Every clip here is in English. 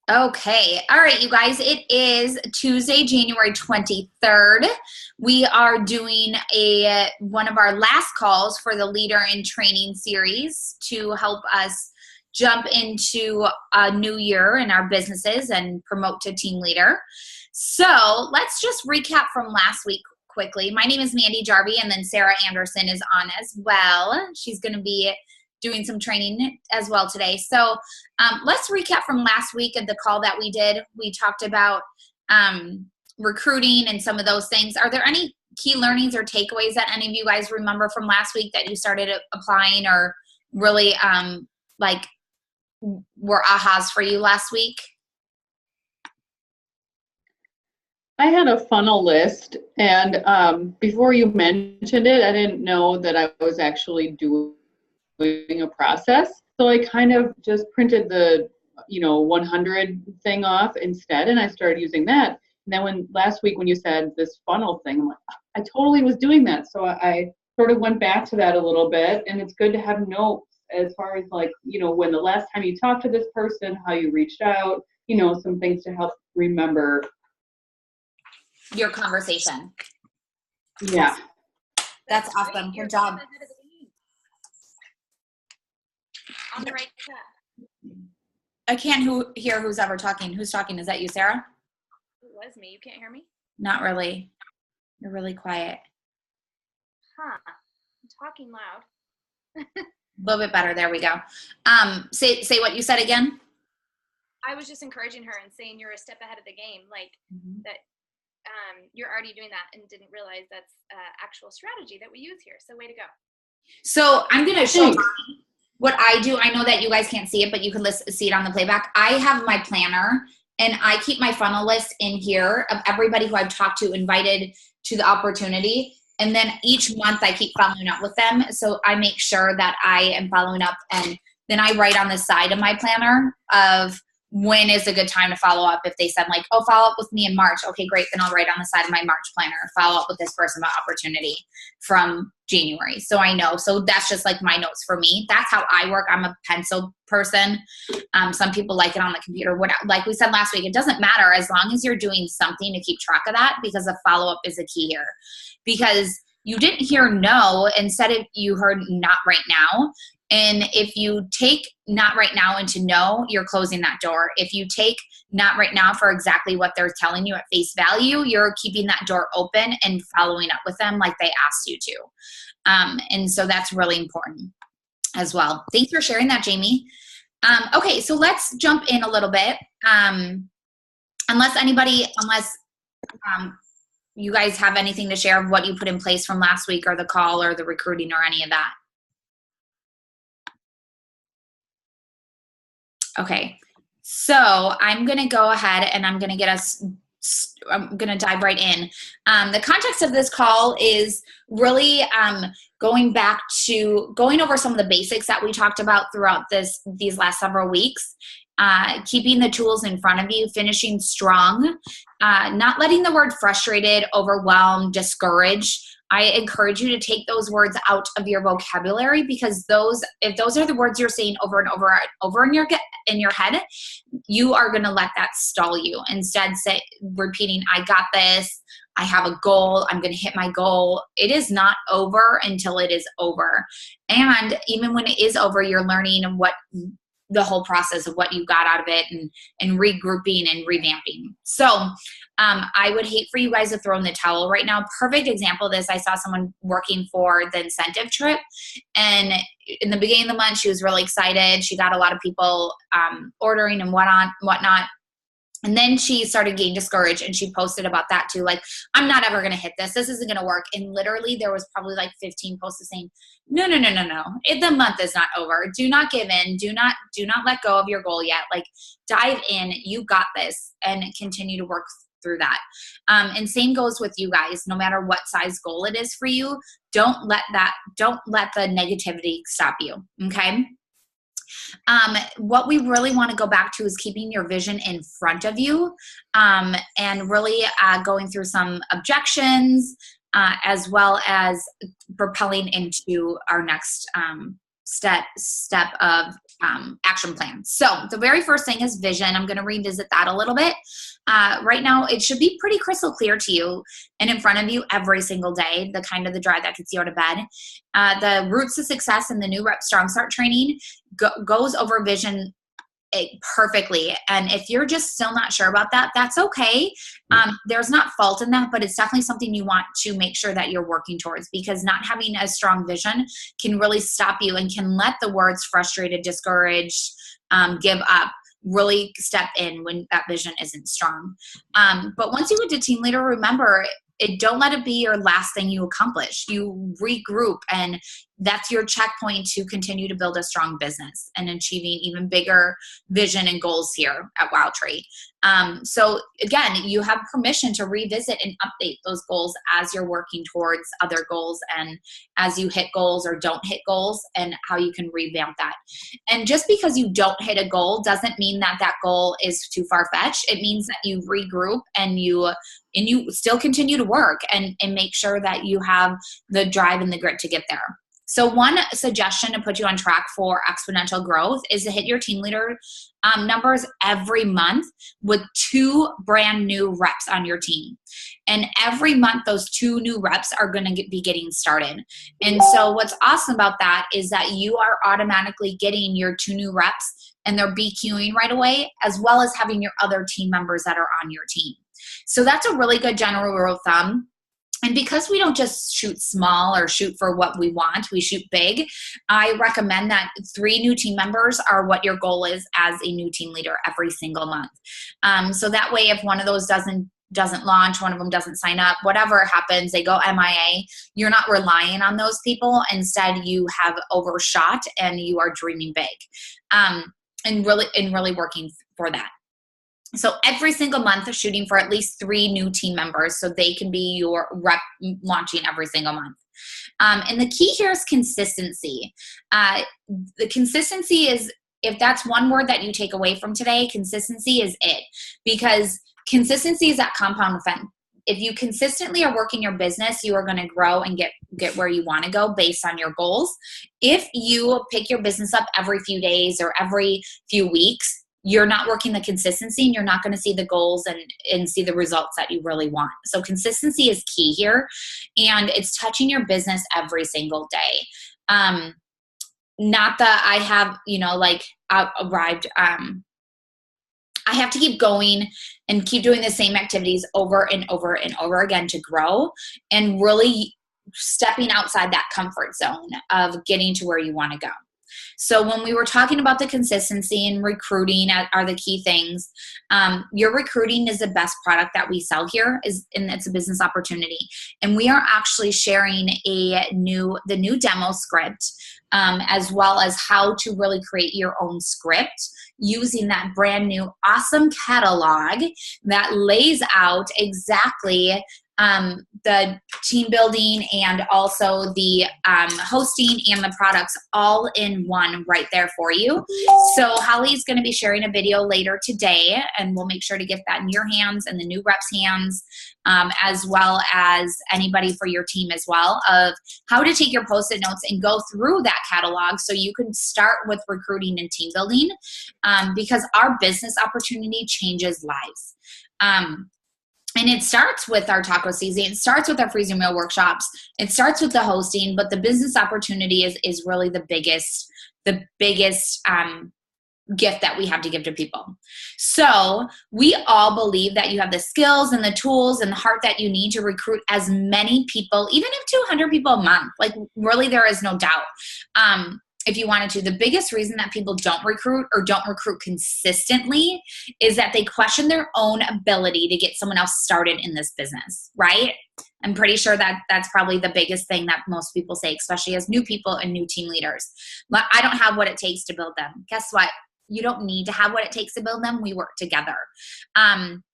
Okay. All right, you guys. It is Tuesday, January 23rd. We are doing one of our last calls for the Leader in Training series to help us jump into a new year in our businesses and promote to team leader. So let's just recap from last week quickly. My name is Mandy Jarvie, and then Sarah Anderson is on as well. She's going to be doing some training as well today. So let's recap from last week of the call that we did. We talked about recruiting and some of those things. Are there any key learnings or takeaways that any of you guys remember from last week that you started applying or really were ahas for you last week? I had a funnel list, and before you mentioned it, I didn't know that I was actually doing a process. So I kind of just printed the 100 thing off instead, and I started using that. And then last week when you said this funnel thing, I'm like, I totally was doing that. So I sort of went back to that a little bit, and it's good to have notes as far as when the last time you talked to this person, how you reached out, some things to help remember your conversation. Yeah. That's awesome. Good job. On the right track. I can't hear who's ever talking. Who's talking? Is that you, Sarah? It was me. You can't hear me? Not really. You're really quiet. Huh. I'm talking loud. A little bit better. There we go. Say what you said again. I was just encouraging her and saying you're a step ahead of the game, that you're already doing that and didn't realize that's actual strategy that we use here. So way to go. So I'm going to show what I do. I know that you guys can't see it, but you can see it on the playback. I have my planner, and I keep my funnel list in here of everybody who I've talked to, invited to the opportunity. And then each month I keep following up with them. So I make sure that I am following up, and then I write on the side of my planner of when is a good time to follow up. If they said follow up with me in March. Okay, great. Then I'll write on the side of my March planner, follow up with this person about opportunity from January. So I know. So that's just my notes for me. That's how I work. I'm a pencil person. Some people like it on the computer. Like we said last week, it doesn't matter as long as you're doing something to keep track of that, because the follow-up is a key here. Because you didn't hear no, instead of you heard not right now. And if you take not right now into no, you're closing that door. If you take not right now for exactly what they're telling you at face value, you're keeping that door open and following up with them like they asked you to. And so that's really important as well. Thanks for sharing that, Jamie. Okay, so let's jump in a little bit. Unless you guys have anything to share of what you put in place from last week or the call or the recruiting or any of that. Okay, so I'm going to go ahead and I'm going to dive right in. The context of this call is really going over some of the basics that we talked about throughout these last several weeks. Keeping the tools in front of you, finishing strong, not letting the word frustrated, overwhelmed, discouraged. I encourage you to take those words out of your vocabulary, because if those are the words you're saying over and over in your head, you are going to let that stall you. Instead, repeating, I got this, I have a goal, I'm going to hit my goal. It is not over until it is over. And even when it is over, you're learning what the whole process of what you got out of it, and regrouping and revamping. So I would hate for you guys to throw in the towel right now. Perfect example of this, I saw someone working for the incentive trip, and in the beginning of the month, she was really excited. She got a lot of people ordering and whatnot. And then she started getting discouraged, and she posted about that too. I'm not ever going to hit this. This isn't going to work. And literally there was probably 15 posts saying, no. The month is not over. Do not give in. Do not let go of your goal yet. Dive in. You got this, and continue to work through that. And same goes with you guys. No matter what size goal it is for you, don't let the negativity stop you. Okay. What we really want to go back to is keeping your vision in front of you, and really going through some objections, as well as propelling into our next step of action plan. So the very first thing is vision. I'm going to revisit that a little bit. Right now, it should be pretty crystal clear to you and in front of you every single day, the kind of the drive that gets you out of bed. The Roots to Success and the New Rep Strong Start training goes over vision perfectly. And if you're just still not sure about that, that's okay. There's not fault in that, but it's definitely something you want to make sure that you're working towards, because not having a strong vision can really stop you and can let the words frustrated, discouraged, give up really step in when that vision isn't strong. But once you get to team leader, remember, don't let it be your last thing you accomplish. You regroup, and that's your checkpoint to continue to build a strong business and achieving even bigger vision and goals here at WildTree. So again, you have permission to revisit and update those goals as you're working towards other goals, and as you hit goals or don't hit goals, and how you can revamp that. And just because you don't hit a goal doesn't mean that that goal is too far-fetched. It means that you regroup and you still continue to work and make sure that you have the drive and the grit to get there. So one suggestion to put you on track for exponential growth is to hit your team leader numbers every month with 2 brand new reps on your team. And every month, those 2 new reps are going to be getting started. And so what's awesome about that is that you are automatically getting your 2 new reps, and they're BQing right away, as well as having your other team members that are on your team. So that's a really good general rule of thumb. And because we don't just shoot small or shoot for what we want, we shoot big, I recommend that 3 new team members are what your goal is as a new team leader every single month. So that way, if one of those doesn't launch, one of them doesn't sign up, whatever happens, they go MIA, you're not relying on those people. Instead, you have overshot and you are dreaming big, and really working for that. So every single month, shooting for at least 3 new team members so they can be your rep launching every single month. And the key here is consistency. The consistency is, if that's one word that you take away from today, consistency is it. Because consistency is that compound effect. If you consistently are working your business, you are going to grow and get where you want to go based on your goals. If you pick your business up every few days or every few weeks, you're not working the consistency, and you're not going to see the goals and see the results that you really want. So consistency is key here, and it's touching your business every single day. Not that I have, arrived. I have to keep going and keep doing the same activities over and over and over again to grow, and really stepping outside that comfort zone of getting to where you want to go. So when we were talking about the consistency and recruiting are the key things, your recruiting is the best product that we sell here, and it's a business opportunity. And we are actually sharing the new demo script, as well as how to really create your own script using that brand new awesome catalog that lays out exactly the team building and also the hosting and the products all in one right there for you. So Holly's going to be sharing a video later today, and we'll make sure to get that in your hands and the new reps' hands, as well as anybody for your team as well, of how to take your Post-it notes and go through that catalog so you can start with recruiting and team building, because our business opportunity changes lives. And it starts with our taco season. It starts with our freezer meal workshops. It starts with the hosting, but the business opportunity is really the biggest gift that we have to give to people. So we all believe that you have the skills and the tools and the heart that you need to recruit as many people, even if 200 people a month. Like, really, there is no doubt. If you wanted to. The biggest reason that people don't recruit or don't recruit consistently is that they question their own ability to get someone else started in this business, right? I'm pretty sure that that's probably the biggest thing that most people say, especially as new people and new team leaders. I don't have what it takes to build them. Guess what? You don't need to have what it takes to build them. We work together. And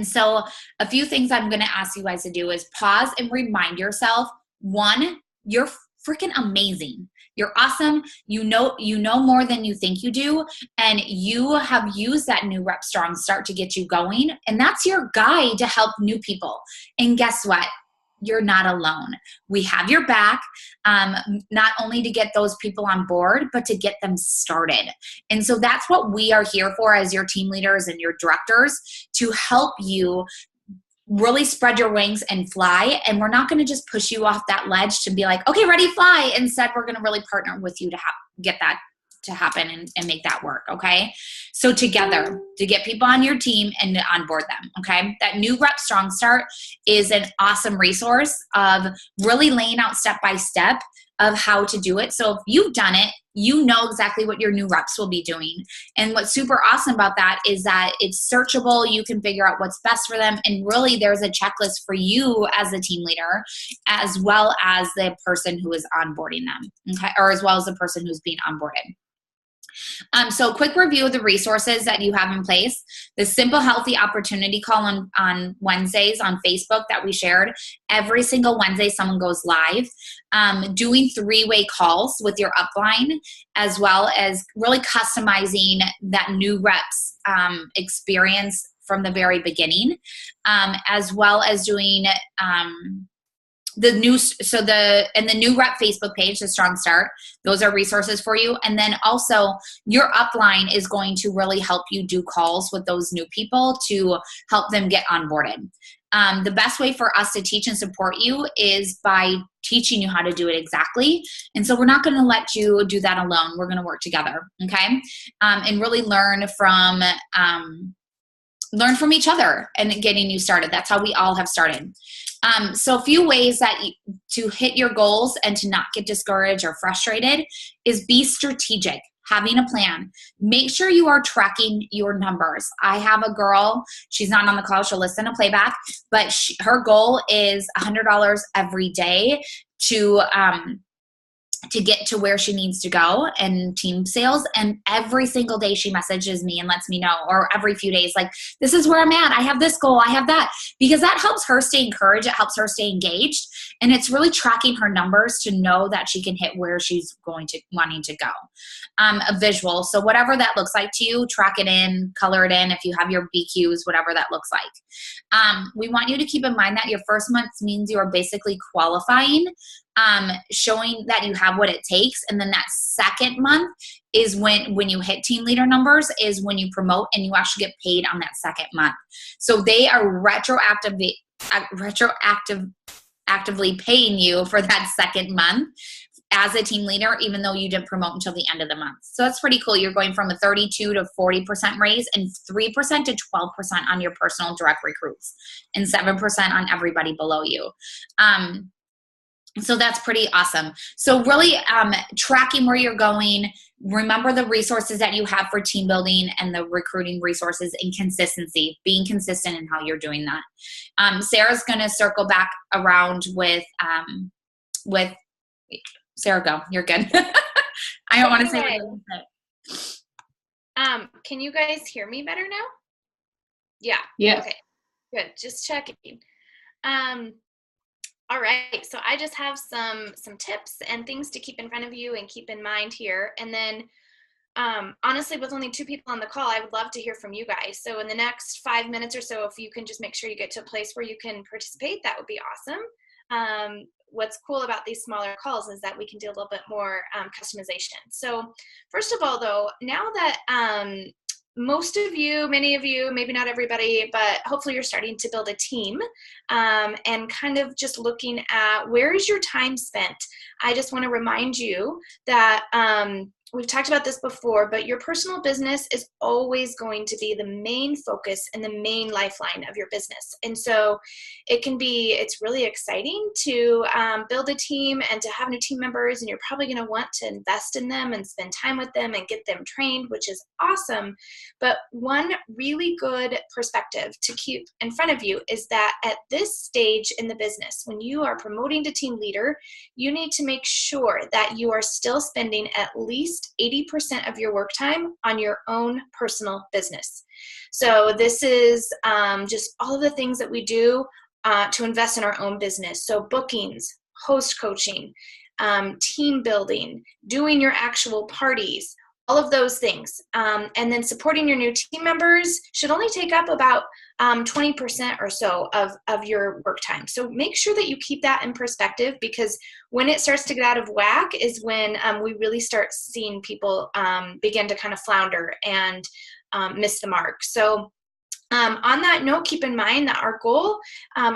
so a few things I'm going to ask you guys to do is pause and remind yourself, 1, you're freaking amazing. You're awesome. You know more than you think you do. And you have used that new Rep Strong Start to get you going. And that's your guide to help new people. And guess what? you're not alone. We have your back, not only to get those people on board, but to get them started. And so that's what we are here for as your team leaders and your directors, to help you really spread your wings and fly. And we're not going to just push you off that ledge to be like, okay, ready, fly. Instead, we're going to really partner with you to get that to happen and make that work. Okay. So together, to get people on your team and to onboard them. Okay. That New Rep Strong Start is an awesome resource of really laying out step by step of how to do it. So if you've done it, you know exactly what your new reps will be doing. And what's super awesome about that is that it's searchable. You can figure out what's best for them. And really there's a checklist for you as a team leader, as well as the person who is onboarding them. Okay. Or as well as the person who's being onboarded. So quick review of the resources that you have in place. The Simple Healthy Opportunity Call on Wednesdays on Facebook that we shared. Every single Wednesday, someone goes live. Doing 3-way calls with your upline, as well as really customizing that new reps experience from the very beginning, as well as doing the new rep Facebook page, the Strong Start. Those are resources for you. And then also your upline is going to really help you do calls with those new people to help them get onboarded. The best way for us to teach and support you is by teaching you how to do it exactly. And so we're not going to let you do that alone. We're going to work together. Okay. And really learn from each other and getting you started. That's how we all have started. So a few ways that to hit your goals and to not get discouraged or frustrated is be strategic, having a plan. Make sure you are tracking your numbers. I have a girl, she's not on the call, she'll listen to playback, but her goal is $100 every day to get to where she needs to go in team sales. And every single day she messages me and lets me know, or every few days, like, this is where I'm at. I have this goal. I have that, because that helps her stay encouraged. It helps her stay engaged. And it's really tracking her numbers to know that she can hit where she's wanting to go. A visual. So whatever that looks like to you, track it in, color it in. If you have your BQs, whatever that looks like. We want you to keep in mind that your first month means you are basically qualifying, showing that you have what it takes. And then that second month is when you hit team leader numbers, is when you promote and you actually get paid on that second month. So they are retroactively paying you for that second month as a team leader, even though you didn't promote until the end of the month. So that's pretty cool. You're going from a 32 to 40% raise, and 3% to 12% on your personal direct recruits, and 7% on everybody below you. So that's pretty awesome. So really tracking where you're going. Remember the resources that you have for team building and the recruiting resources, and consistency, being consistent in how you're doing that. Sarah's going to circle back around with Sarah, go. You're good. I don't want to say what. Can you guys hear me better now? Yeah. Yes. Okay. Good. Just checking. All right, so I just have some tips and things to keep in front of you and keep in mind here. And then honestly, with only 2 people on the call, I would love to hear from you guys. So in the next 5 minutes or so, if you can just make sure you get to a place where you can participate, that would be awesome. What's cool about these smaller calls is that we can do a little bit more customization. So first of all, though, now that most of you, many of you, maybe not everybody, but hopefully you're starting to build a team and kind of just looking at where is your time spent. I just want to remind you that we've talked about this before, but your personal business is always going to be the main focus and the main lifeline of your business. And so it's really exciting to build a team and to have new team members, and you're probably going to want to invest in them and spend time with them and get them trained, which is awesome. But one really good perspective to keep in front of you is that at this stage in the business, when you are promoting to team leader, you need to make sure that you are still spending at least 80% of your work time on your own personal business. So this is just all of the things that we do to invest in our own business. So bookings, host coaching, team building, doing your actual parties, of those things. And then supporting your new team members should only take up about 20% or so of your work time. So make sure that you keep that in perspective, because when it starts to get out of whack is when we really start seeing people begin to kind of flounder and miss the mark. So on that note, keep in mind that our goal,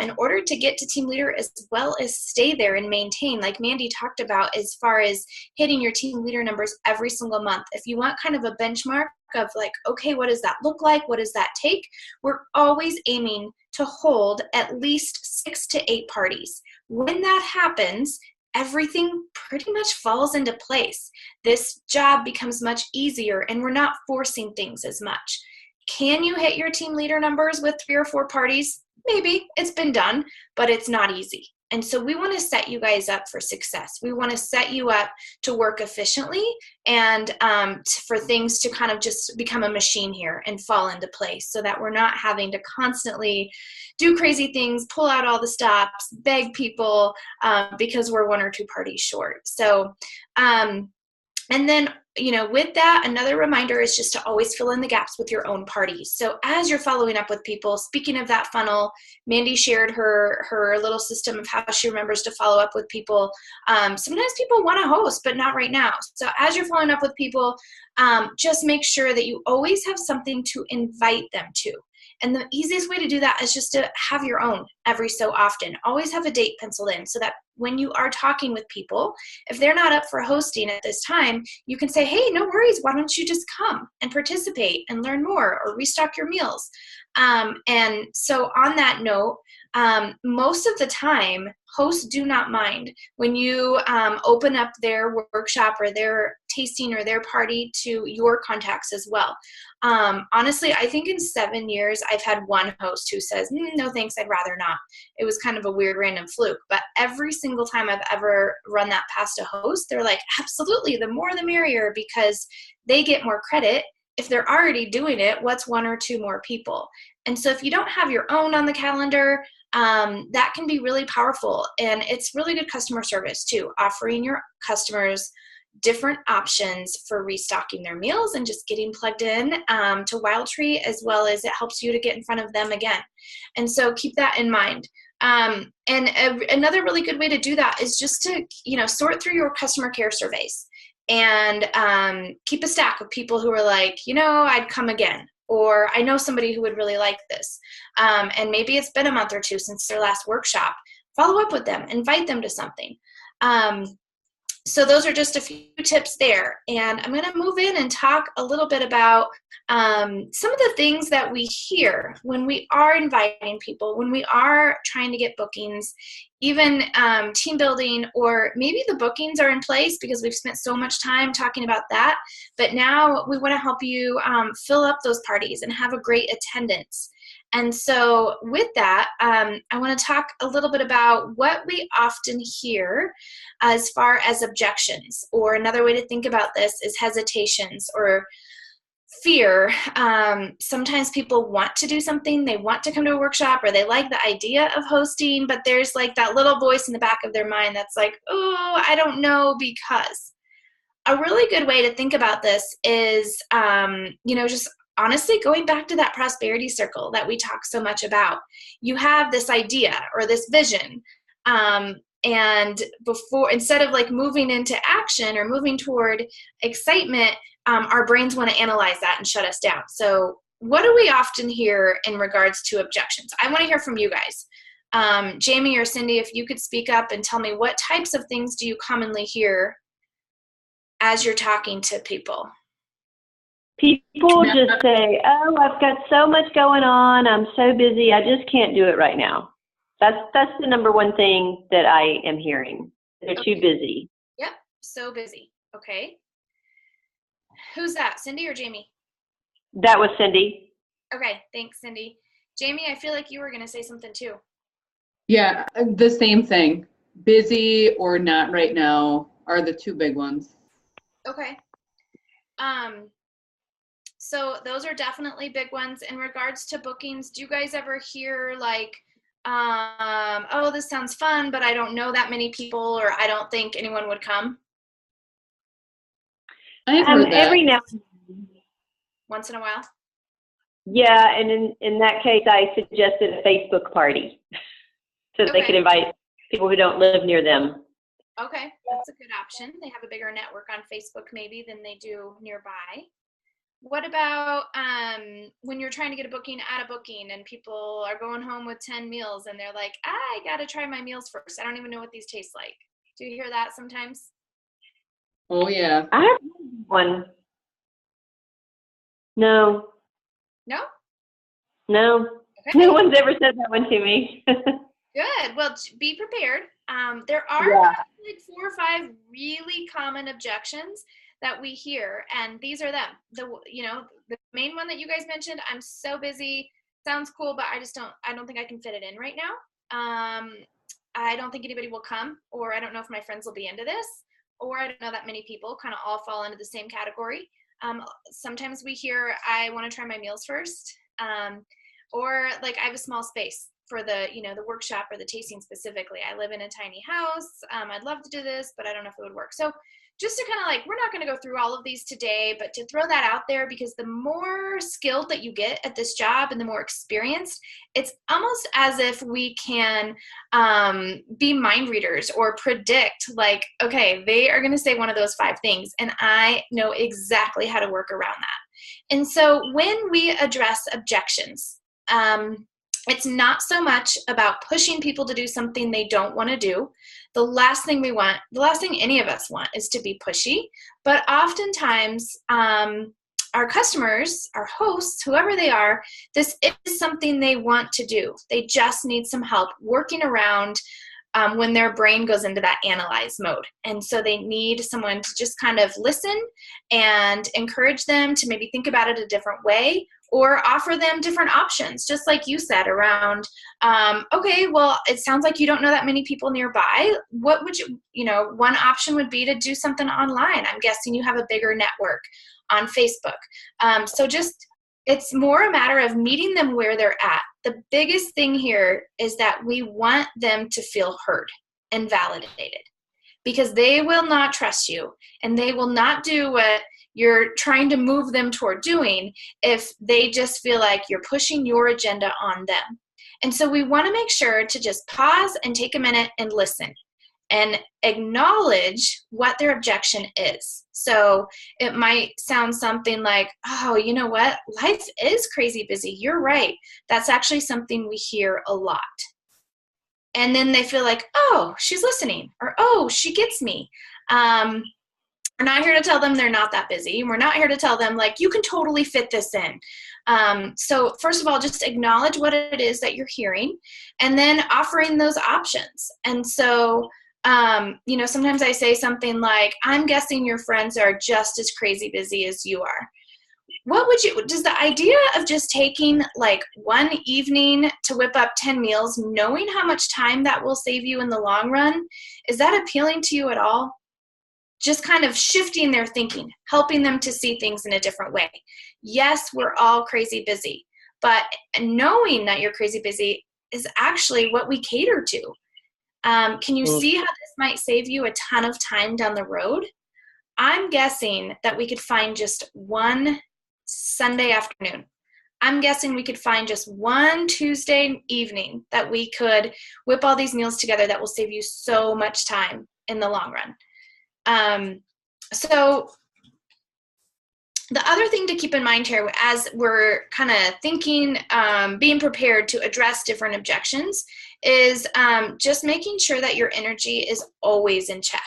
in order to get to team leader as well as stay there and maintain, like Mandy talked about, as far as hitting your team leader numbers every single month. If you want kind of a benchmark of like, okay, what does that look like? What does that take? We're always aiming to hold at least 6 to 8 parties. When that happens, everything pretty much falls into place. This job becomes much easier and we're not forcing things as much. Can you hit your team leader numbers with 3 or 4 parties? Maybe. It's been done, but it's not easy. And so we want to set you guys up for success. We want to set you up to work efficiently and for things to kind of just become a machine here and fall into place, so that we're not having to constantly do crazy things, pull out all the stops, beg people because we're 1 or 2 parties short. So, and then, with that, another reminder is just to always fill in the gaps with your own parties. So as you're following up with people, speaking of that funnel, Mandy shared her little system of how she remembers to follow up with people. Sometimes people want to host, but not right now. So as you're following up with people, just make sure that you always have something to invite them to. And the easiest way to do that is just to have your own every so often. Always have a date penciled in so that when you are talking with people, if they're not up for hosting at this time, you can say, hey, no worries, why don't you just come and participate and learn more or restock your meals? And so on that note, most of the time, hosts do not mind when you open up their workshop or their tasting or their party to your contacts as well. Honestly, I think in 7 years, I've had one host who says, no thanks, I'd rather not. It was kind of a weird random fluke, but every single time I've ever run that past a host, they're like, absolutely, the more the merrier, because they get more credit. If they're already doing it, what's 1 or 2 more people? And so if you don't have your own on the calendar, that can be really powerful. And it's really good customer service too, offering your customers different options for restocking their meals and just getting plugged in to Wild Tree, as well as it helps you to get in front of them again. And so keep that in mind. Another really good way to do that is just to, sort through your customer care surveys and keep a stack of people who are like, I'd come again. Or I know somebody who would really like this. And maybe it's been a month or 2 since their last workshop. Follow up with them, invite them to something. So those are just a few tips there. And I'm going to move in and talk a little bit about some of the things that we hear when we are inviting people, when we are trying to get bookings, even team building, or maybe the bookings are in place because we've spent so much time talking about that. But now we want to help you fill up those parties and have a great attendance. And so with that, I want to talk a little bit about what we often hear as far as objections, or another way to think about this is hesitations or fear. Sometimes people want to do something, they want to come to a workshop, or they like the idea of hosting, but there's like that little voice in the back of their mind that's like, oh, I don't know, because. A really good way to think about this is, just honestly going back to that prosperity circle that we talk so much about. You have this idea or this vision, and instead of like moving into action or moving toward excitement, our brains want to analyze that and shut us down. So what do we often hear in regards to objections? I want to hear from you guys. Jamie or Cindy, if you could speak up and tell me, what types of things do you commonly hear as you're talking to people? People just say, oh, I've got so much going on, I'm so busy, I just can't do it right now. That's the number one thing that I am hearing. They're too busy. Yep, so busy. Okay. Who's that, Cindy or Jamie? That was Cindy. Okay, thanks, Cindy. Jamie, I feel like you were going to say something too. Yeah, the same thing. Busy or not right now are the 2 big ones. Okay. So those are definitely big ones. In regards to bookings, do you guys ever hear like, oh, this sounds fun, but I don't know that many people, or I don't think anyone would come? I've heard that. Every now, Once in a while? yeah, and in that case, I suggested a Facebook party so that they Okay. could invite people who don't live near them. Okay, that's a good option. They have a bigger network on Facebook maybe than they do nearby. What about when you're trying to get a booking at a booking and people are going home with 10 meals and they're like, I got to try my meals first. I don't even know what these taste like. Do you hear that sometimes? Oh, yeah. I have one. No, No? no. Okay. No one's ever said that one to me. Good. Well, be prepared. There are Yeah. like 4 or 5 really common objections that we hear, and these are them. The main one that you guys mentioned, I'm so busy. Sounds cool, but I don't think I can fit it in right now. I don't think anybody will come, or I don't know if my friends will be into this, or I don't know that many people. Kind of all fall into the same category. Sometimes we hear, I want to try my meals first, or like I have a small space for the workshop or the tasting specifically. I live in a tiny house. I'd love to do this, but I don't know if it would work. So just to kind of like, we're not going to go through all of these today, but to throw that out there, because the more skilled that you get at this job and the more experienced, it's almost as if we can be mind readers or predict like, okay, they are going to say one of those 5 things, and I know exactly how to work around that. And so when we address objections, it's not so much about pushing people to do something they don't want to do. The last thing any of us want is to be pushy, but oftentimes our customers, our hosts, whoever they are, this is something they want to do. They just need some help working around when their brain goes into that analyze mode. And so they need someone to just kind of listen and encourage them to maybe think about it a different way, or offer them different options, just like you said around, okay, well, it sounds like you don't know that many people nearby. What would one option would be to do something online. I'm guessing you have a bigger network on Facebook. So it's more a matter of meeting them where they're at. The biggest thing here is that we want them to feel heard and validated, because they will not trust you and they will not do what you're trying to move them toward doing if they just feel like you're pushing your agenda on them. And so we want to make sure to just pause and take a minute and listen and acknowledge what their objection is. So it might sound something like, oh, you know what? Life is crazy busy. You're right. That's actually something we hear a lot. And then they feel like, oh, she's listening, or oh, she gets me. We're not here to tell them they're not that busy. We're not here to tell them like, you can totally fit this in. So first of all, just acknowledge what it is that you're hearing, and then offering those options. And so, sometimes I say something like, I'm guessing your friends are just as crazy busy as you are. Does the idea of just taking like one evening to whip up 10 meals, knowing how much time that will save you in the long run, is that appealing to you at all? Just kind of shifting their thinking, helping them to see things in a different way. Yes, we're all crazy busy, but knowing that you're crazy busy is actually what we cater to. Can you see how this might save you a ton of time down the road? I'm guessing that we could find just one Sunday afternoon. I'm guessing we could find just one Tuesday evening that we could whip all these meals together that will save you so much time in the long run. So the other thing to keep in mind here, as we're kind of thinking, being prepared to address different objections, is just making sure that your energy is always in check.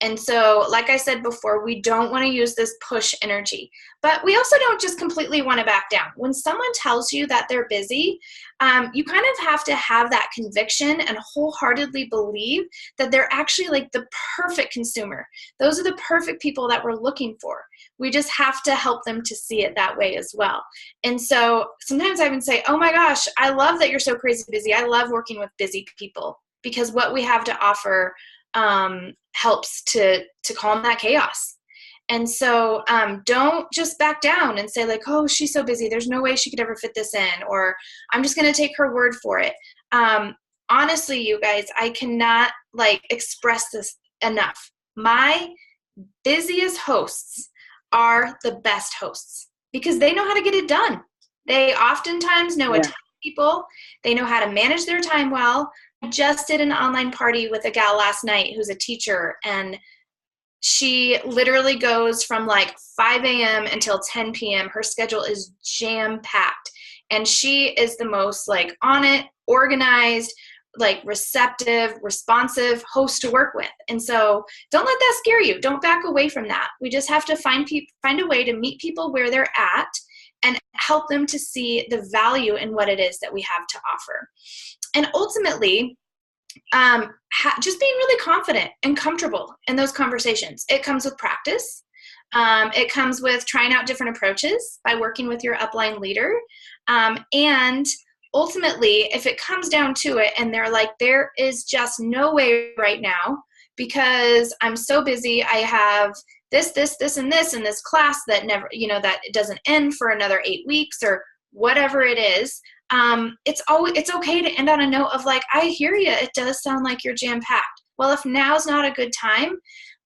And so, like I said before, we don't want to use this push energy, but we also don't just completely want to back down. When someone tells you that they're busy, you kind of have to have that conviction and wholeheartedly believe that they're actually like the perfect consumer. Those are the perfect people that we're looking for. We just have to help them to see it that way as well. And so sometimes I even say, oh my gosh, I love that you're so crazy busy. I love working with busy people, because what we have to offer helps to calm that chaos. And so don't just back down and say like, oh, she's so busy, there's no way she could ever fit this in, or I'm just going to take her word for it. Honestly, you guys, I cannot like express this enough. My busiest hosts are the best hosts because they know how to get it done. They oftentimes know a ton of people. They know how to manage their time well. I just did an online party with a gal last night who's a teacher, and she literally goes from like 5 a.m. until 10 p.m. Her schedule is jam-packed, and she is the most like on it, organized, like receptive, responsive host to work with. And so don't let that scare you. Don't back away from that. We just have to find a way to meet people where they're at and help them to see the value in what it is that we have to offer. And ultimately, just being really confident and comfortable in those conversations. It comes with practice. It comes with trying out different approaches by working with your upline leader. And ultimately, if it comes down to it and they're like, there is just no way right now because I'm so busy, I have this, and this class that never, that it doesn't end for another 8 weeks or whatever it is. It's okay to end on a note of like, I hear you. It does sound like you're jam-packed. Well, if now's not a good time,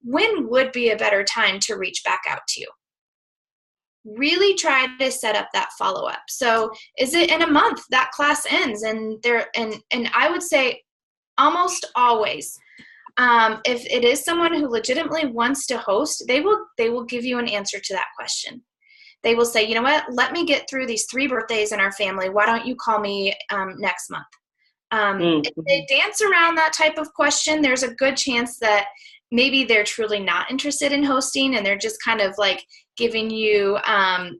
when would be a better time to reach back out to you? Really try to set up that follow-up. So is it in a month that class ends? And I would say almost always, if it is someone who legitimately wants to host, they will give you an answer to that question. They will say, you know what, let me get through these 3 birthdays in our family. Why don't you call me next month? If they dance around that type of question, there's a good chance that maybe they're truly not interested in hosting and they're just kind of like giving you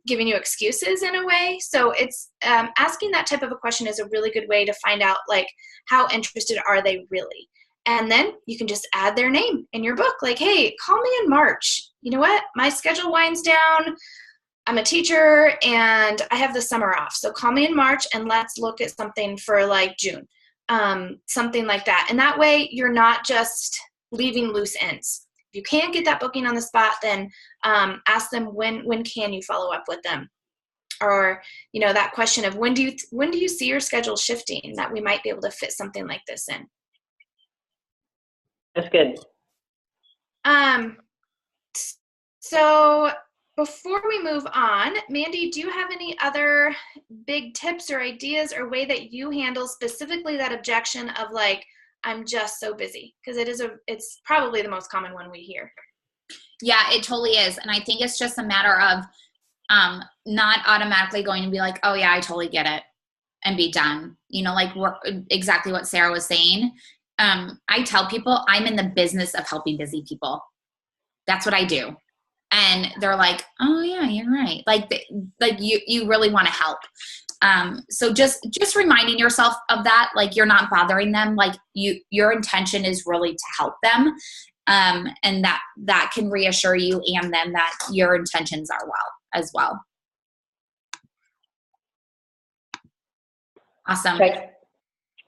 excuses in a way. So it's asking that type of a question is a really good way to find out like how interested are they really. And then you can just add their name in your book. Like, hey, call me in March. You know what? My schedule winds down. I'm a teacher and I have the summer off. So call me in March and let's look at something for like June. Something like that. And that way you're not just leaving loose ends. If you can't get that booking on the spot, then ask them when can you follow up with them? Or, that question of when do you see your schedule shifting that we might be able to fit something like this in? That's good. So before we move on, Mandy, do you have any other big tips or ideas or way that you handle specifically that objection of like, I'm just so busy? Because it's probably the most common one we hear. Yeah, it totally is. And I think it's just a matter of not automatically going to be like, oh yeah, I totally get it and be done. Like exactly what Sarah was saying. I tell people I'm in the business of helping busy people. That's what I do. And they're like, oh yeah, you're right. Like you really want to help. So just reminding yourself of that, like you're not bothering them, like your intention is really to help them. And that can reassure you and them that your intentions are as well. Awesome. Okay.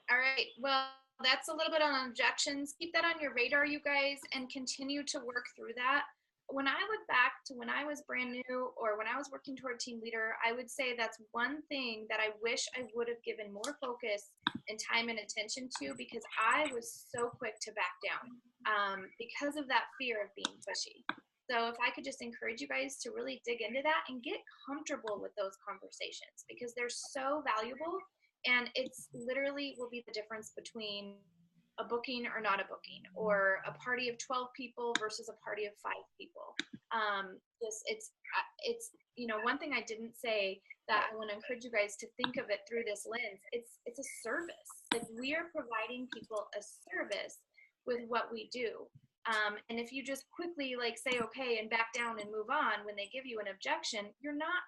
All right. Well, that's a little bit on objections. Keep that on your radar, you guys, and continue to work through that. When I look back to when I was brand new or when I was working toward team leader, I would say that's one thing that I wish I would have given more focus and time and attention to because I was so quick to back down because of that fear of being pushy. So if I could just encourage you guys to really dig into that and get comfortable with those conversations because they're so valuable and it's literally will be the difference between a booking or not a booking, or a party of 12 people versus a party of 5 people. It's one thing I didn't say that I want to encourage you guys to think of it through this lens. It's a service. Like we are providing people a service with what we do. And if you just quickly like say okay and back down and move on when they give you an objection, you're not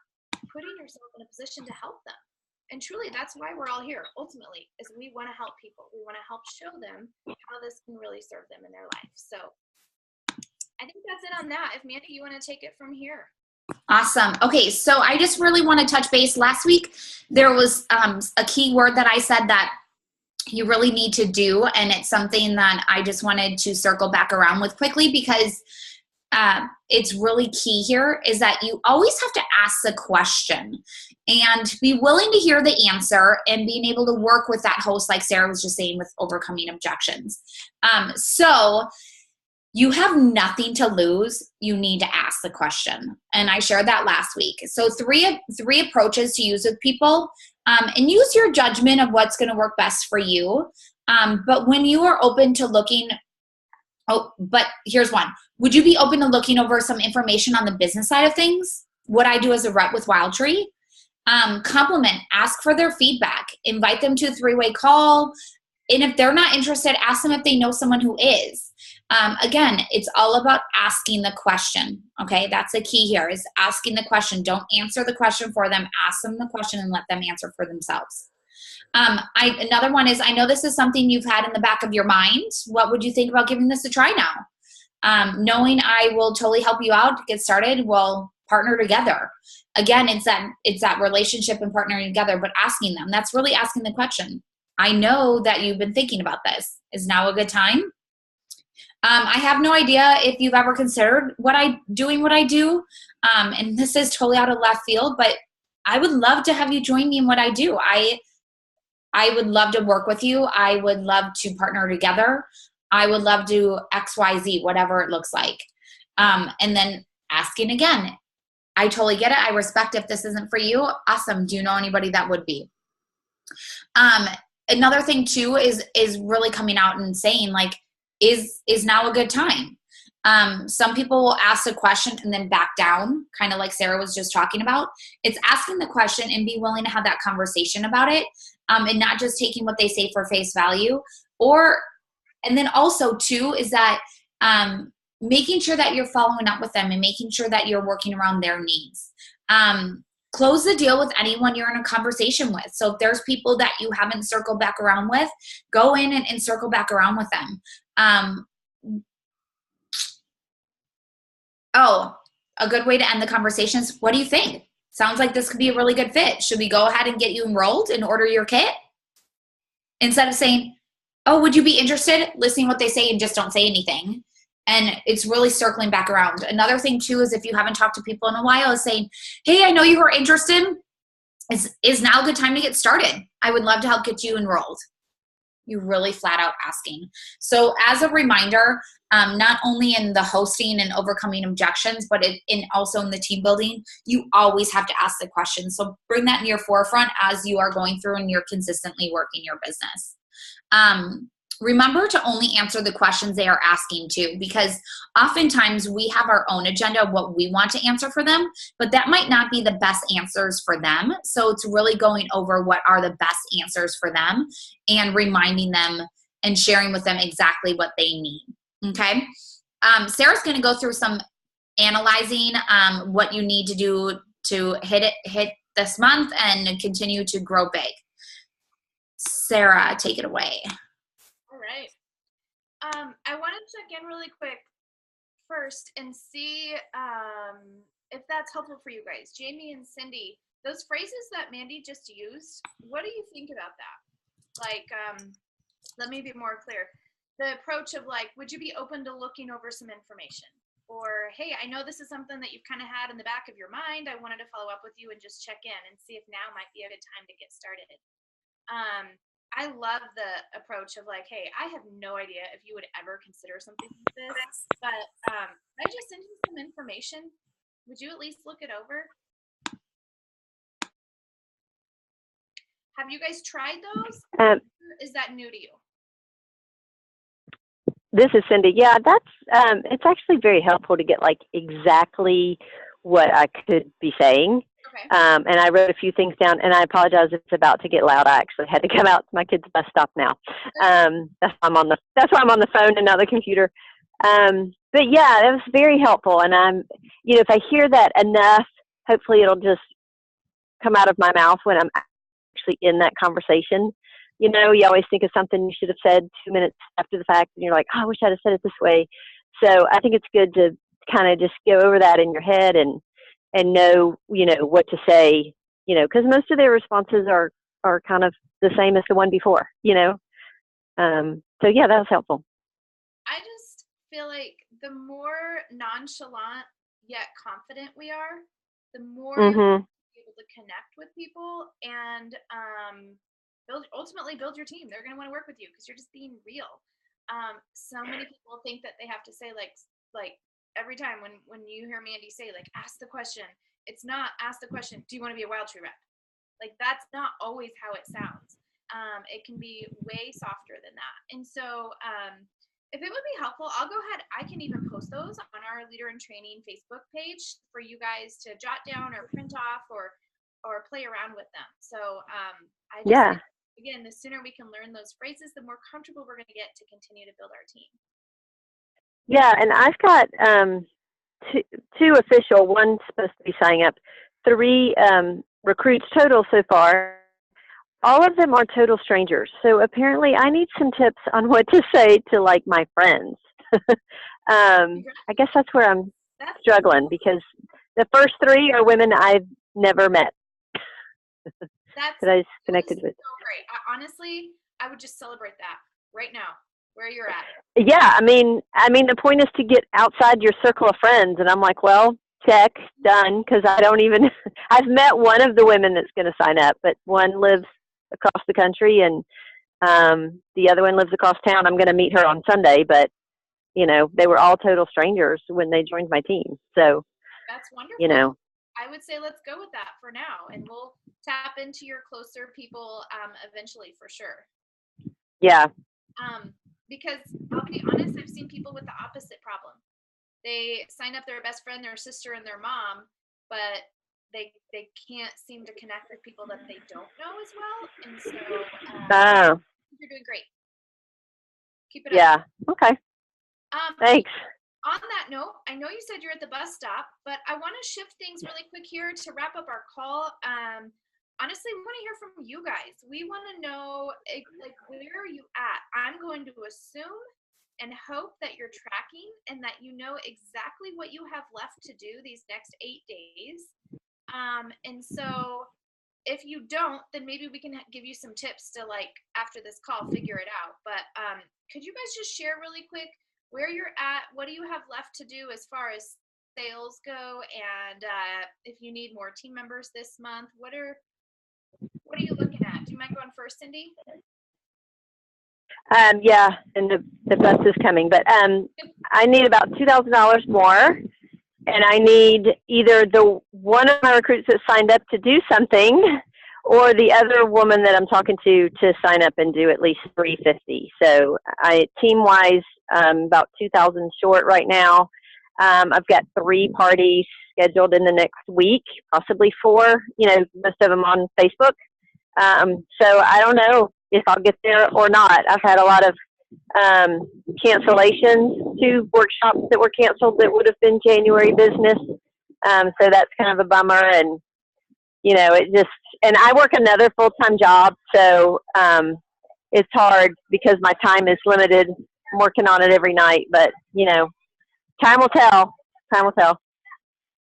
putting yourself in a position to help them. And truly, that's why we're all here, ultimately, is we want to help people. We want to help show them how this can really serve them in their life. So I think that's it on that. If Mandy, you want to take it from here. Awesome. Okay, so I just really want to touch base. Last week, there was a key word that I said that you really need to do, and it's something that I just wanted to circle back around with quickly because it's really key here is that you always have to ask the question and be willing to hear the answer and being able to work with that host, like Sarah was just saying, with overcoming objections. So you have nothing to lose. You need to ask the question. And I shared that last week. So three approaches to use with people, and use your judgment of what's going to work best for you. But when you are open to looking, but here's one. Would you be open to looking over some information on the business side of things? What I do as a rep with WildTree? Compliment, ask for their feedback, invite them to a 3-way call. And if they're not interested, ask them if they know someone who is. Again, it's all about asking the question. Okay, that's the key here, is asking the question. Don't answer the question for them. Ask them the question and let them answer for themselves. Another one is, I know this is something you've had in the back of your mind. What would you think about giving this a try now? Knowing I will totally help you out to get started, we'll partner together. Again, it's that relationship and partnering together, but asking them. That's really asking the question. I know that you've been thinking about this. Is now a good time? I have no idea if you've ever considered doing what I do. And this is totally out of left field, but I would love to have you join me in what I do. I would love to work with you. I would love to partner together. I would love to X, Y, Z, whatever it looks like. And then asking again, I totally get it. I respect if this isn't for you. Awesome. Do you know anybody that would be? Another thing too is really coming out and saying, like, is now a good time? Some people will ask a question and then back down, kind of like Sarah was just talking about. It's asking the question and be willing to have that conversation about it, and not just taking what they say for face value. And then also too is that making sure that you're following up with them and making sure that you're working around their needs. Close the deal with anyone you're in a conversation with. So if there's people that you haven't circled back around with, go in and circle back around with them. A good way to end the conversation is, what do you think? Sounds like this could be a really good fit. Should we go ahead and get you enrolled and order your kit? Instead of saying, oh, would you be interested? Listening what they say and just don't say anything. And it's really circling back around. Another thing too is, if you haven't talked to people in a while, is saying, hey, I know you are interested. Is now a good time to get started? I would love to help get you enrolled. You really flat out asking. So as a reminder, not only in the hosting and overcoming objections, but also in the team building, you always have to ask the question. So bring that in your forefront as you are going through and you're consistently working your business. Remember to only answer the questions they are asking too, because oftentimes we have our own agenda of what we want to answer for them, but that might not be the best answers for them. So it's really going over what are the best answers for them and reminding them and sharing with them exactly what they need. Okay. Sarah's going to go through some analyzing what you need to do to hit this month and continue to grow big. Sarah, take it away. All right. I want to check in really quick first and see if that's helpful for you guys. Jamie and Cindy, those phrases that Mandy just used, what do you think about that? Like, let me be more clear. The approach of, like, would you be open to looking over some information? Or, hey, I know this is something that you've kind of had in the back of your mind. I wanted to follow up with you and just check in and see if now might be a good time to get started. I love the approach of, like, hey, I have no idea if you would ever consider something like this, but I just sent you some information. Would you at least look it over? Have you guys tried those? Is that new to you? This is Cindy. Yeah, that's it's actually very helpful to get, like, exactly what I could be saying. Okay. And I wrote a few things down, and I apologize if it's about to get loud. I actually had to come out to my kid's bus stop now. That's why I'm on the phone and not the computer. But yeah, it was very helpful. And if I hear that enough, hopefully it'll just come out of my mouth when I'm actually in that conversation. You always think of something you should have said 2 minutes after the fact, and you're like, oh, I wish I'd have said it this way. So I think it's good to kind of just go over that in your head and know, what to say, because most of their responses are kind of the same as the one before, So yeah, that was helpful. I just feel like the more nonchalant yet confident we are, the more you'll be able to connect with people and ultimately build your team. They're going to want to work with you because you're just being real. So many people think that they have to say like every time when you hear Mandy say like ask the question, it's not ask the question, do you want to be a wild tree rep? Like that's not always how it sounds. It can be way softer than that. And so if it would be helpful, I'll go ahead. I can even post those on our Leader in Training Facebook page for you guys to jot down or print off or play around with them. So I just think, again, the sooner we can learn those phrases, the more comfortable we're going to get to continue to build our team. Yeah, and I've got two official, one supposed to be signing up, 3 recruits total so far. All of them are total strangers. So apparently I need some tips on what to say to like my friends. I guess that's where I'm struggling because the first 3 are women I've never met. That I connected with. So great. Honestly, I would just celebrate that right now, where you're at. Yeah, I mean, the point is to get outside your circle of friends, and I'm like, well, check, done, because I've met one of the women that's going to sign up, but one lives across the country, and the other one lives across town. I'm going to meet her on Sunday, but they were all total strangers when they joined my team. So that's wonderful. I would say let's go with that for now, and we'll tap into your closer people eventually for sure. Yeah. Because I'll be honest, I've seen people with the opposite problem. They sign up their best friend, their sister, and their mom, but they can't seem to connect with people that they don't know as well. And so you're doing great. Keep it up. Yeah. Okay. Thanks. On that note, I know you said you're at the bus stop, but I want to shift things really quick here to wrap up our call. Honestly, we want to hear from you guys. We want to know, like, where are you at? I'm going to assume and hope that you're tracking and that you know exactly what you have left to do these next 8 days. And so if you don't, then maybe we can give you some tips to, like, after this call, figure it out. But could you guys just share really quick where you're at? What do you have left to do as far as sales go? And if you need more team members this month, what are you looking at? Do you mind going first, Cindy? Yeah, and the bus is coming, but I need about $2,000 more, and I need either the one of my recruits that signed up to do something, or the other woman that I'm talking to sign up and do at least $350. So team-wise, about 2,000 short right now. I've got 3 parties scheduled in the next week, possibly 4. Most of them on Facebook. So I don't know if I'll get there or not. I've had a lot of cancellations, 2 workshops that were canceled that would have been January business. So that's kind of a bummer. And, and I work another full-time job. So it's hard because my time is limited. I'm working on it every night, but, time will tell. Time will tell.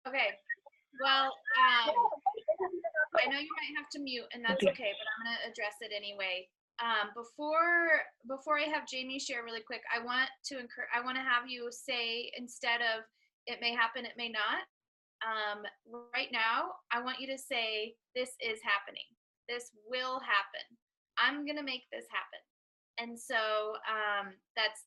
Okay. Well, I know you might have to mute, and that's okay, but I'm going to address it anyway. Before I have Jamie share really quick, I want to have you say, instead of it may happen, it may not, right now, I want you to say, this is happening. This will happen. I'm going to make this happen. And so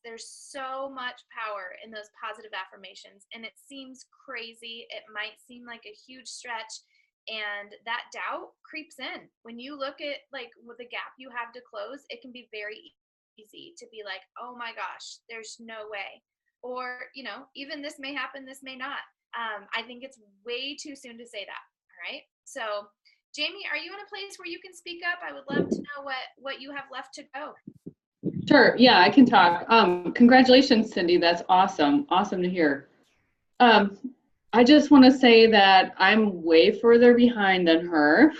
there's so much power in those positive affirmations, and it seems crazy. It might seem like a huge stretch, and that doubt creeps in. When you look at like with the gap you have to close, it can be very easy to be like, oh my gosh, there's no way. Or, even this may happen, this may not. I think it's way too soon to say that. All right. So Jamie, are you in a place where you can speak up? I would love to know what you have left to go. Sure. Yeah, I can talk. Congratulations, Cindy. That's awesome. Awesome to hear. I just want to say that I'm way further behind than her.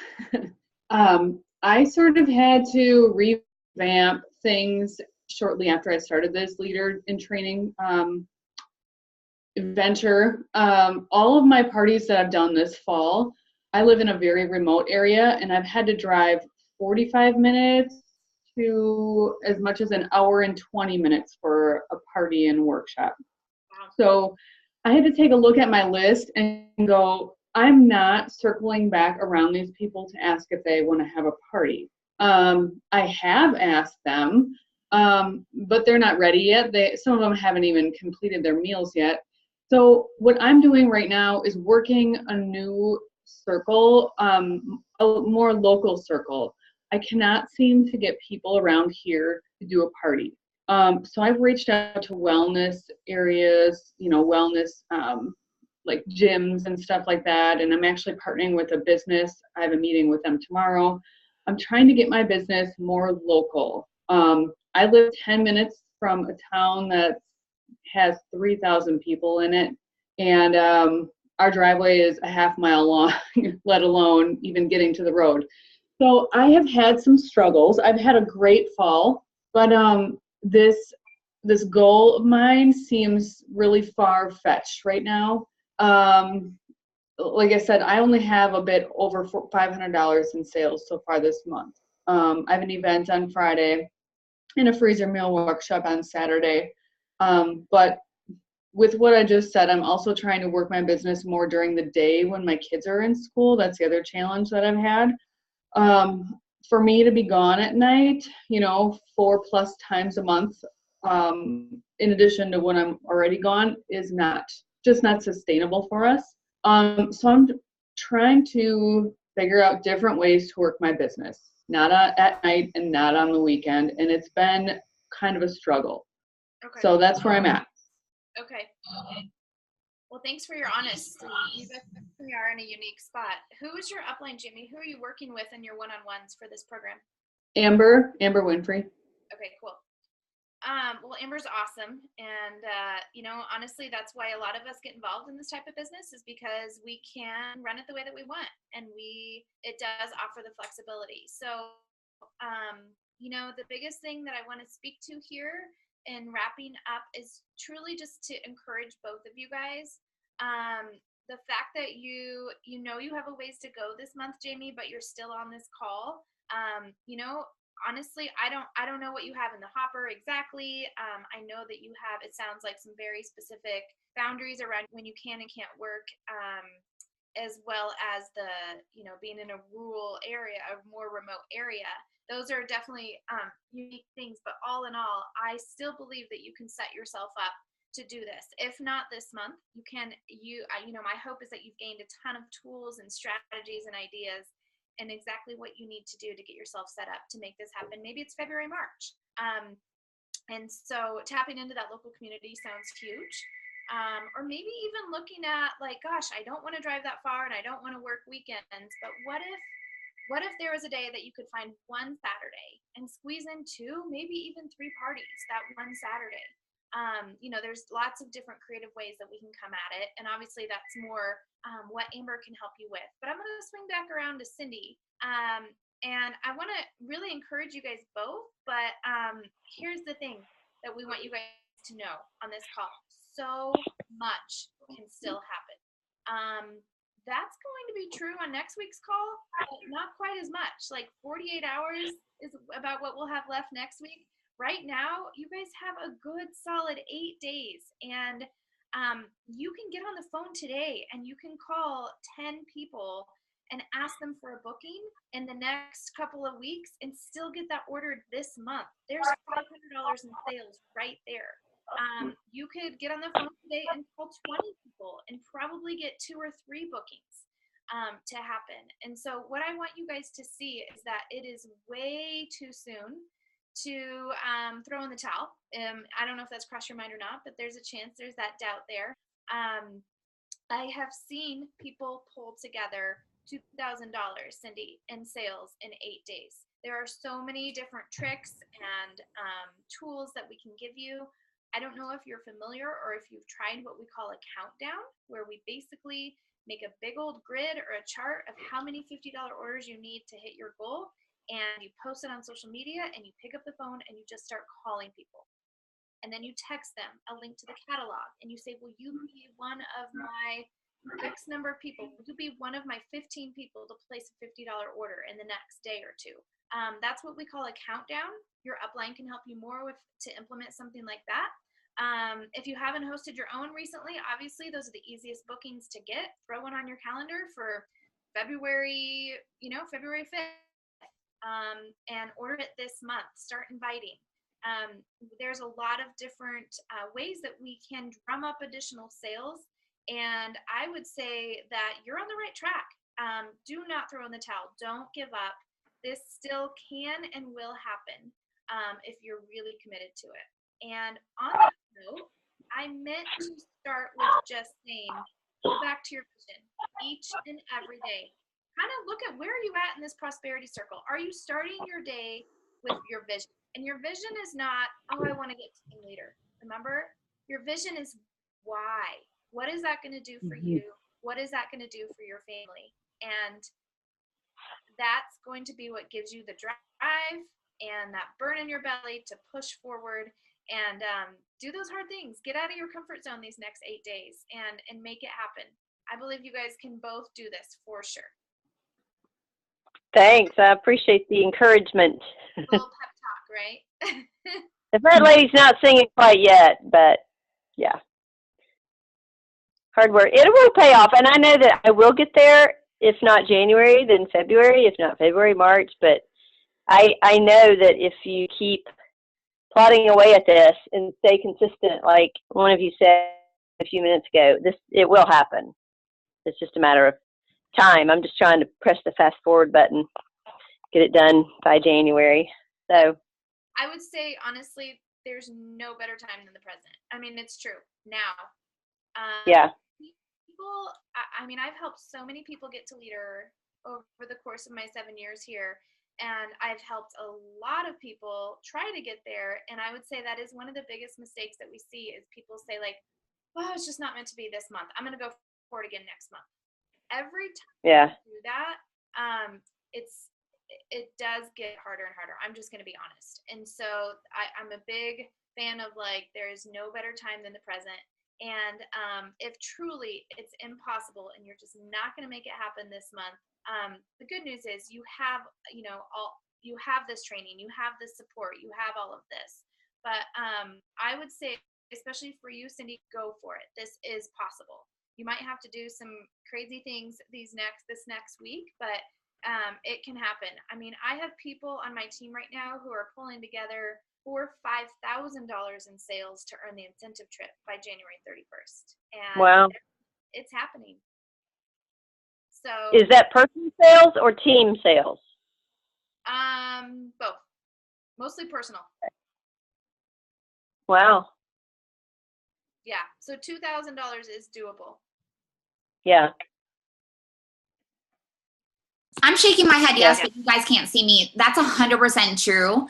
I sort of had to revamp things shortly after I started this Leader in Training venture. All of my parties that I've done this fall, I live in a very remote area, and I've had to drive 45 minutes to as much as an hour and 20 minutes for a party and workshop. Wow. So I had to take a look at my list and go, I'm not circling back around these people to ask if they want to have a party. I have asked them, but they're not ready yet. Some of them haven't even completed their meals yet. So what I'm doing right now is working a new circle, a more local circle. I cannot seem to get people around here to do a party. So I've reached out to wellness areas, wellness like gyms and stuff like that. And I'm actually partnering with a business. I have a meeting with them tomorrow. I'm trying to get my business more local. I live 10 minutes from a town that has 3,000 people in it. And our driveway is a half mile long, let alone even getting to the road. So I have had some struggles. I've had a great fall, but this goal of mine seems really far-fetched right now. Like I said, I only have a bit over $500 in sales so far this month. I have an event on Friday and a freezer meal workshop on Saturday. But with what I just said, I'm also trying to work my business more during the day when my kids are in school. That's the other challenge that I've had. For me to be gone at night, 4+ times a month, in addition to when I'm already gone, is not sustainable for us. So I'm trying to figure out different ways to work my business, not at night and not on the weekend. And it's been kind of a struggle. Okay. So that's where I'm at. Okay. Well, thanks for your honesty. You guys definitely are in a unique spot. Who is your upline, Jimmy? Who are you working with in your one-on-ones for this program? Amber Winfrey. Okay, cool. Well, Amber's awesome. And, honestly, that's why a lot of us get involved in this type of business, is because we can run it the way that we want. And it does offer the flexibility. So, the biggest thing that I want to speak to here in wrapping up is truly just to encourage both of you guys. The fact that you have a ways to go this month, Jamie, but you're still on this call. Honestly, I don't know what you have in the hopper exactly. I know that you have, it sounds like, some very specific boundaries around when you can and can't work, as well as the, being in a rural area, a more remote area. Those are definitely unique things, but all in all, I still believe that you can set yourself up to do this. If not this month, my hope is that you've gained a ton of tools and strategies and ideas and exactly what you need to do to get yourself set up to make this happen. Maybe it's February, March. And so tapping into that local community sounds huge. Or maybe even looking at like, gosh, I don't want to drive that far and I don't want to work weekends, but what if there was a day that you could find one Saturday and squeeze in 2, maybe even 3 parties that one Saturday? There's lots of different creative ways that we can come at it. And obviously that's more what Amber can help you with. But I'm going to swing back around to Cindy. And I want to really encourage you guys both. But here's the thing that we want you guys to know on this call. So much can still happen. That's going to be true on next week's call, but not quite as much. Like 48 hours is about what we'll have left next week. Right now, you guys have a good solid 8 days, and you can get on the phone today and you can call 10 people and ask them for a booking in the next couple of weeks and still get that ordered this month. There's $500 in sales right there. You could get on the phone today and call 20 people and probably get 2 or 3 bookings to happen. And so what I want you guys to see is that it is way too soon to throw in the towel. I don't know if that's crossed your mind or not, but there's a chance there's that doubt there. I have seen people pull together $2,000, Cindy, in sales in 8 days. There are so many different tricks and tools that we can give you. I don't know if you're familiar or if you've tried what we call a countdown, where we basically make a big old grid or a chart of how many $50 orders you need to hit your goal. And you post it on social media and you pick up the phone and you just start calling people. And then you text them a link to the catalog and you say, will you be one of my X number of people? Will you be one of my 15 people to place a $50 order in the next day or 2? That's what we call a countdown. Your upline can help you more to implement something like that. If you haven't hosted your own recently, obviously those are the easiest bookings to get. Throw one on your calendar for February 5th. And order it this month. Start inviting. There's a lot of different ways that we can drum up additional sales. And I would say that you're on the right track. Do not throw in the towel. Don't give up. This still can and will happen if you're really committed to it. And on that note, I meant to start with just saying, go back to your vision each and every day. Kind of look at, where are you at in this prosperity circle? Are you starting your day with your vision? And your vision is not, oh, I want to get team leader. Remember, your vision is why. What is that going to do for you? What is that going to do for your family? And that's going to be what gives you the drive and that burn in your belly to push forward and do those hard things. Get out of your comfort zone these next 8 days and make it happen. I believe you guys can both do this for sure. Thanks. I appreciate the encouragement. A little pep talk, right? The Red Lady's not singing quite yet, but yeah. Hard work. It will pay off. And I know that I will get there. If not January, then February. If not February, March. But I know that if you keep plodding away at this and stay consistent, like one of you said a few minutes ago, it will happen. It's just a matter of time. I'm just trying to press the fast forward button, get it done by January. So I would say, honestly, there's no better time than the present. I mean, it's true now. Yeah. People, I mean, I've helped so many people get to leader over the course of my 7 years here. And I've helped a lot of people try to get there. And I would say that is one of the biggest mistakes that we see is people say like, well, it's just not meant to be this month. I'm going to go for it again next month. Every time you do that, it does get harder and harder. I'm just going to be honest. And so I'm a big fan of like, there's no better time than the present. And if truly it's impossible and you're just not going to make it happen this month, the good news is you have, you have this training, you have this support, you have all of this. But I would say, especially for you, Cindy, go for it. This is possible. You might have to do some crazy things this next week, but it can happen. I mean, I have people on my team right now who are pulling together $4,000 to $5,000 in sales to earn the incentive trip by January 31st. And wow, it's happening. So is that person sales or team sales? Both. Mostly personal. Wow. Yeah. So $2,000 is doable. Yeah. I'm shaking my head yes, but you guys can't see me. That's 100% true.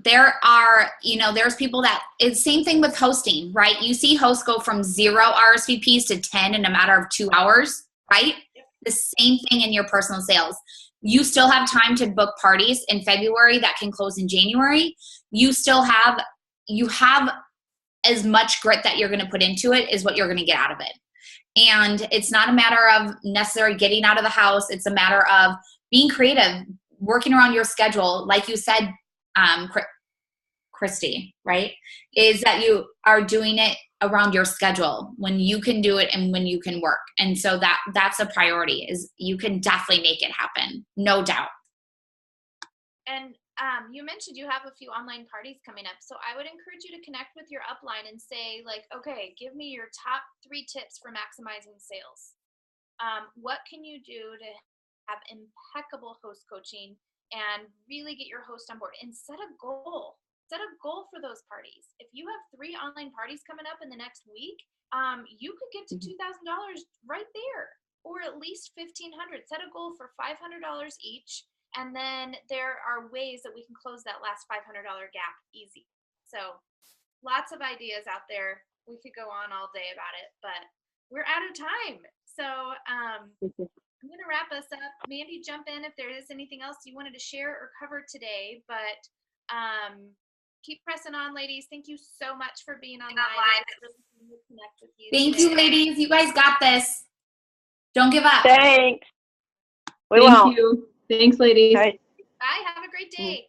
There are, there's people that it's same thing with hosting, right? You see hosts go from 0 RSVPs to 10 in a matter of 2 hours, right? The same thing in your personal sales. You still have time to book parties in February that can close in January. You have as much grit that you're going to put into it is what you're going to get out of it. And it's not a matter of necessarily getting out of the house. It's a matter of being creative, working around your schedule. Like you said, Christy, right? Is that you are doing it around your schedule when you can do it and when you can work. And so that's a priority is you can definitely make it happen. No doubt. And you mentioned you have a few online parties coming up. So I would encourage you to connect with your upline and say like, okay, give me your top 3 tips for maximizing sales. What can you do to have impeccable host coaching and really get your host on board and set a goal? Set a goal for those parties. If you have 3 online parties coming up in the next week, you could get to $2,000 right there, or at least $1,500. Set a goal for $500 each. And then there are ways that we can close that last $500 gap easy. So lots of ideas out there. We could go on all day about it, but we're out of time. So I'm going to wrap us up. Mandy, jump in if there is anything else you wanted to share or cover today, but keep pressing on, ladies. Thank you so much for being on live. It's really fun to connect with you. Thank you, ladies. You guys got this. Don't give up. Thanks. Thank you. Thanks, ladies. All right. Bye. Have a great day.